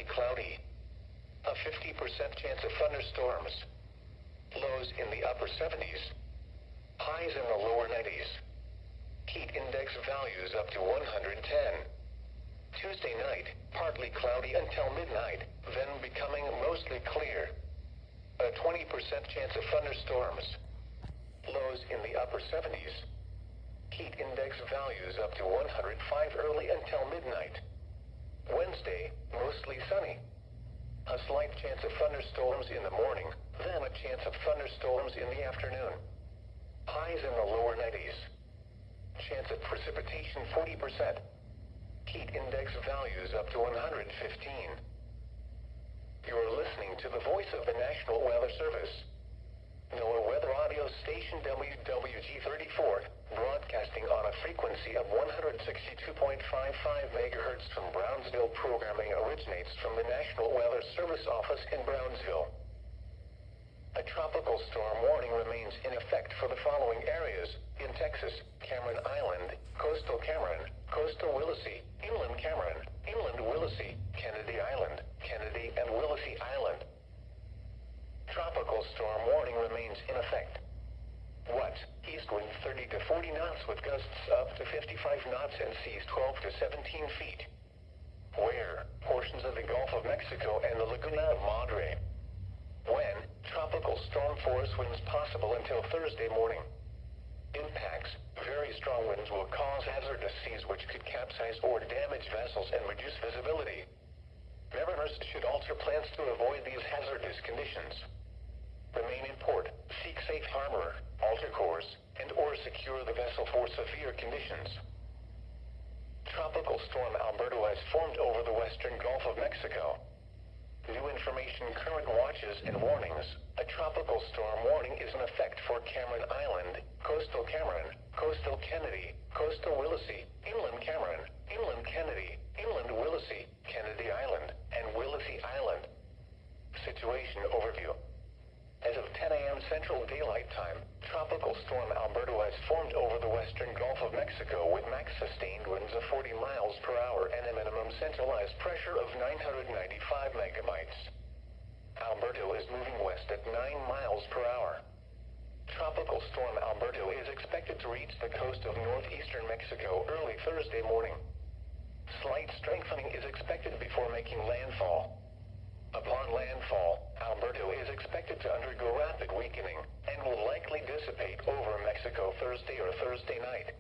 partly cloudy. A 50% chance of thunderstorms. Lows in the upper 70s. Highs in the lower 90s. Heat index values up to 110. Tuesday night, partly cloudy until midnight, then becoming mostly clear. A 20% chance of thunderstorms. Lows in the upper 70s. Heat index values up to 105 early until midnight. Wednesday, mostly sunny. A slight chance of thunderstorms in the morning, then a chance of thunderstorms in the afternoon. Highs in the lower 90s. Chance of precipitation 40%. Heat index values up to 115. You're listening to the voice of the National Weather Service. NOAA Weather Audio Station WWG34, broadcasting on a frequency of 162.55 MHz from Brownsville. Programming originates from the National Weather Service office in Brownsville. A tropical storm warning remains in effect for the following areas: in Texas, Cameron Island, coastal Cameron, coastal Willacy, inland Cameron, inland Willacy, Kennedy Island, Kennedy and Willacy Island. Tropical storm warning remains in effect. What? East wind 30 to 40 knots with gusts up to 55 knots and seas 12 to 17 feet. Where? Portions of the Gulf of Mexico and the Laguna Madre. When? Tropical storm force winds possible until Thursday morning. Impacts. Very strong winds will cause hazardous seas which could capsize or damage vessels and reduce visibility. Mariners should alter plans to avoid these hazardous conditions. Remain in port, seek safe harbor, alter course, and or secure the vessel for severe conditions. Tropical storm Alberto has formed over the western Gulf of Mexico. New information, current watches and warnings. A tropical storm warning is in effect for Cameron Island, coastal Cameron, coastal Kennedy, coastal Willacy, inland Cameron, inland Kennedy, inland Willacy, Kennedy Island, and Willacy Island. Situation overview. As of 10 a.m. Central Daylight Time, Tropical Storm Alberto has formed over the western Gulf of Mexico with max sustained winds of 40 miles per hour and a minimum centralized pressure of 995 megabytes. Alberto is moving west at 9 miles per hour. Tropical Storm Alberto is expected to reach the coast of northeastern Mexico early Thursday morning. Slight strengthening is expected before making landfall. Upon landfall, Alberto is expected to undergo rapid weakening and will likely dissipate over Mexico Thursday or Thursday night.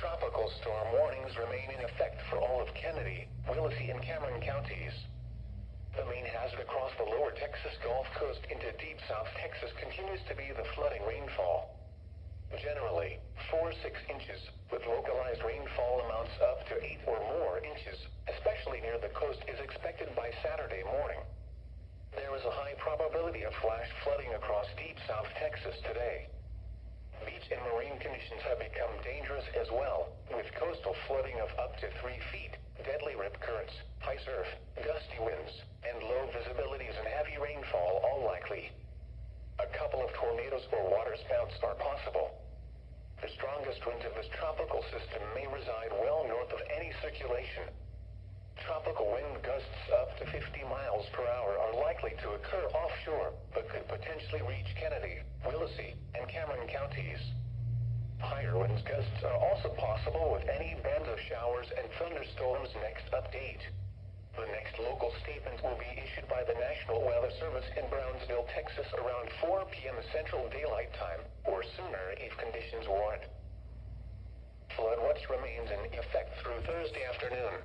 Tropical storm warnings remain in effect for all of Kennedy, Willacy, and Cameron counties. The main hazard across the lower Texas Gulf Coast into deep South Texas continues to be the flooding rainfall. Generally, 4 to 6 inches, with localized rainfall amounts up to 8 or more inches, especially near the coast, is expected by Saturday morning. There is a high probability of flash flooding across deep South Texas today. Beach and marine conditions have become dangerous as well, with coastal flooding of up to 3 feet, deadly rip currents, high surf, gusty winds, and low visibilities and heavy rainfall all likely. A couple of tornadoes or waterspouts are possible. The strongest winds of this tropical system may reside well north of any circulation. Tropical wind gusts up to 50 miles per hour are likely to occur offshore, but could potentially reach Kennedy, Willacy, and Cameron counties. Higher winds gusts are also possible with any bands of showers and thunderstorms. Next update. The next local statement will be issued by the National Weather Service in Brownsville, Texas around 4 p.m. Central Daylight Time, or sooner if conditions warrant. Flood watch remains in effect through Thursday afternoon.